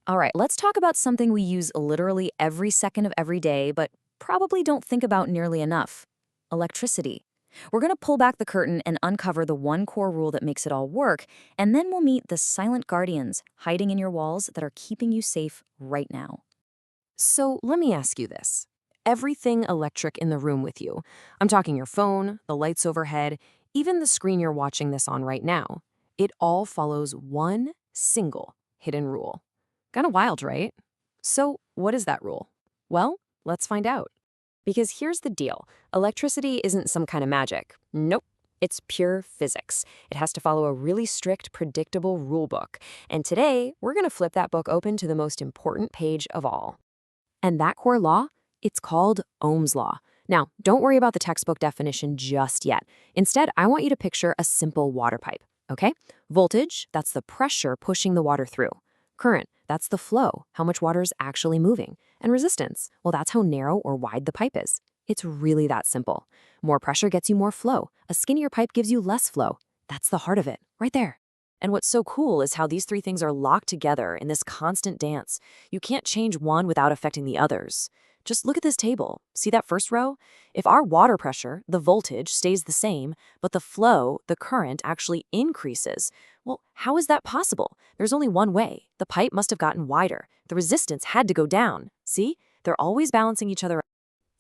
All right, let's talk about something we use literally every second of every day, but probably don't think about nearly enough: electricity. We're going to pull back the curtain and uncover the one core rule that makes it all work, and then we'll meet the silent guardians hiding in your walls that are keeping you safe right now. So let me ask you this. Everything electric in the room with you, I'm talking your phone, the lights overhead, even the screen you're watching this on right now, it all follows one single hidden rule. Kind of wild, right? So what is that rule? Well, let's find out. Because here's the deal. Electricity isn't some kind of magic. Nope. It's pure physics. It has to follow a really strict, predictable rule book. And today, we're going to flip that book open to the most important page of all. And that core law, it's called Ohm's law. Now, don't worry about the textbook definition just yet. Instead, I want you to picture a simple water pipe, okay? Voltage, that's the pressure pushing the water through. Current, that's the flow, how much water is actually moving. And resistance, well, that's how narrow or wide the pipe is. It's really that simple. More pressure gets you more flow. A skinnier pipe gives you less flow. That's the heart of it, right there. And what's so cool is how these three things are locked together in this constant dance. You can't change one without affecting the others. Just look at this table. See that first row? If our water pressure, the voltage, stays the same, but the flow, the current, actually increases, well, how is that possible? There's only one way. The pipe must have gotten wider. The resistance had to go down. See? They're always balancing each other.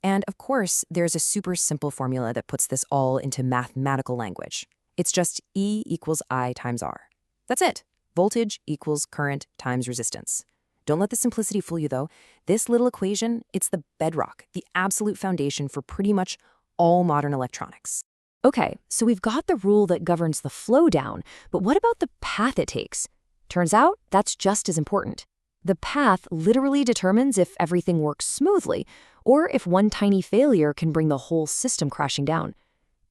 And of course, there's a super simple formula that puts this all into mathematical language. It's just E equals I times R. That's it. Voltage equals current times resistance. Don't let the simplicity fool you, though. This little equation, it's the bedrock, the absolute foundation for pretty much all modern electronics. Okay, so we've got the rule that governs the flow down, but what about the path it takes? Turns out that's just as important. The path literally determines if everything works smoothly, or if one tiny failure can bring the whole system crashing down.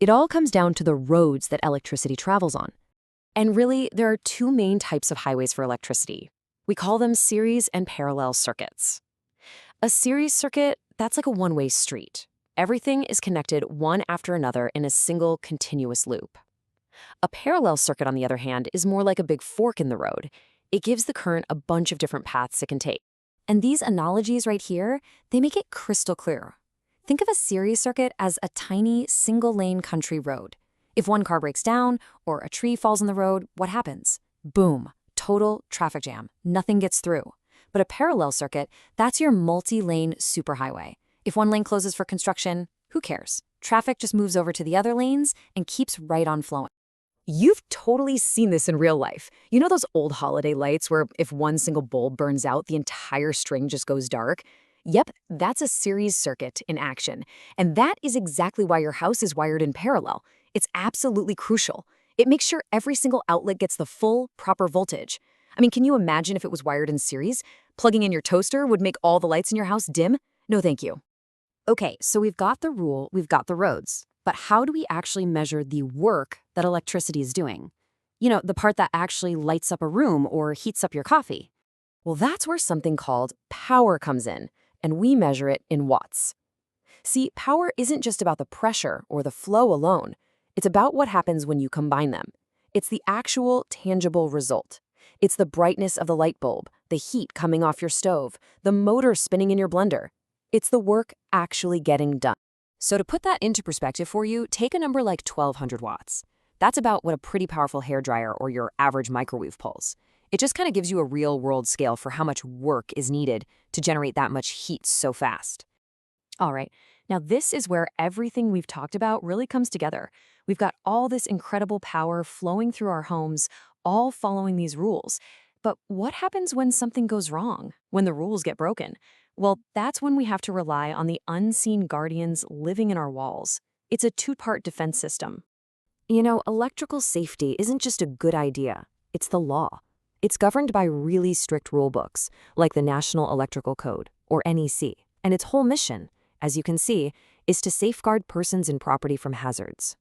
It all comes down to the roads that electricity travels on. And really, there are two main types of highways for electricity. We call them series and parallel circuits. A series circuit, that's like a one-way street. Everything is connected one after another in a single continuous loop. A parallel circuit, on the other hand, is more like a big fork in the road. It gives the current a bunch of different paths it can take. And these analogies right here, they make it crystal clear. Think of a series circuit as a tiny, single-lane country road. If one car breaks down or a tree falls on the road, what happens? Boom, total traffic jam. Nothing gets through. But a parallel circuit, that's your multi-lane superhighway. If one lane closes for construction, who cares? Traffic just moves over to the other lanes and keeps right on flowing. You've totally seen this in real life. You know those old holiday lights where if one single bulb burns out, the entire string just goes dark? Yep, that's a series circuit in action. And that is exactly why your house is wired in parallel. It's absolutely crucial. It makes sure every single outlet gets the full, proper voltage. I mean, can you imagine if it was wired in series? Plugging in your toaster would make all the lights in your house dim? No, thank you. Okay, so we've got the rule, we've got the roads. But how do we actually measure the work that electricity is doing? You know, the part that actually lights up a room or heats up your coffee. Well, that's where something called power comes in, and we measure it in watts. See, power isn't just about the pressure or the flow alone. It's about what happens when you combine them. It's the actual, tangible result. It's the brightness of the light bulb, the heat coming off your stove, the motor spinning in your blender. It's the work actually getting done. So to put that into perspective for you, take a number like 1200 watts. That's about what a pretty powerful hairdryer or your average microwave pulls. It just kind of gives you a real-world scale for how much work is needed to generate that much heat so fast. All right, now this is where everything we've talked about really comes together. We've got all this incredible power flowing through our homes, all following these rules. But what happens when something goes wrong, when the rules get broken? Well, that's when we have to rely on the unseen guardians living in our walls. It's a two-part defense system. You know, electrical safety isn't just a good idea. It's the law. It's governed by really strict rule books, like the National Electrical Code, or NEC. And its whole mission, as you can see, is to safeguard persons and property from hazards.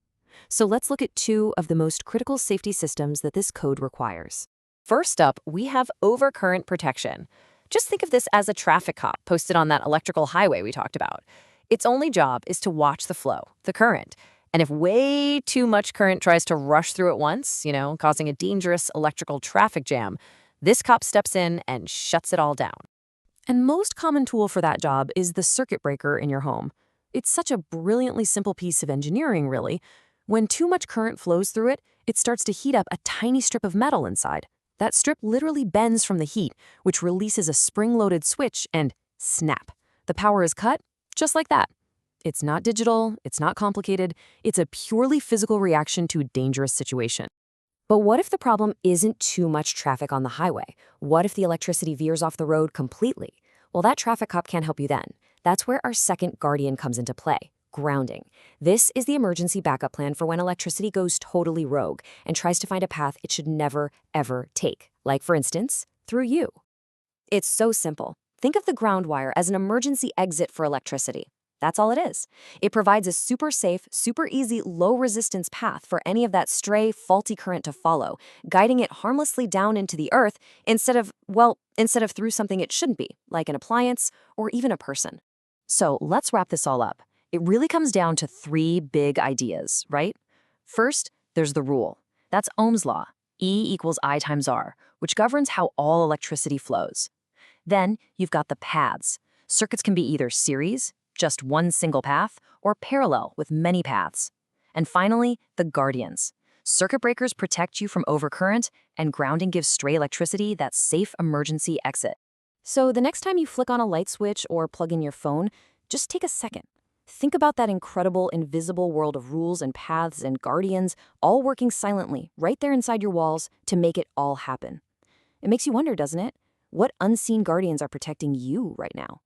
So let's look at two of the most critical safety systems that this code requires. First up, we have overcurrent protection. Just think of this as a traffic cop posted on that electrical highway we talked about. Its only job is to watch the flow, the current. And if way too much current tries to rush through at once, causing a dangerous electrical traffic jam, This cop steps in and shuts it all down. And most common tool for that job is the circuit breaker in your home. It's such a brilliantly simple piece of engineering, really. When too much current flows through it, it starts to heat up a tiny strip of metal inside. That strip literally bends from the heat, which releases a spring-loaded switch and snap. The power is cut, just like that. It's not digital, it's not complicated, it's a purely physical reaction to a dangerous situation. But what if the problem isn't too much traffic on the highway? What if the electricity veers off the road completely? Well, that traffic cop can't help you then. That's where our second guardian comes into play, grounding. This is the emergency backup plan for when electricity goes totally rogue and tries to find a path it should never, ever take. Like, for instance, through you. It's so simple. Think of the ground wire as an emergency exit for electricity. That's all it is. It provides a super safe, super easy, low-resistance path for any of that stray, faulty current to follow, guiding it harmlessly down into the earth instead of through something it shouldn't be, like an appliance or even a person. So let's wrap this all up. It really comes down to three big ideas, right? First, there's the rule. That's Ohm's law, E = I × R, which governs how all electricity flows. Then you've got the paths. Circuits can be either series, just one single path, or parallel with many paths. And finally, the guardians. Circuit breakers protect you from overcurrent, and grounding gives stray electricity that safe emergency exit. So the next time you flick on a light switch or plug in your phone, just take a second. Think about that incredible, invisible world of rules and paths and guardians all working silently right there inside your walls to make it all happen. It makes you wonder, doesn't it? What unseen guardians are protecting you right now?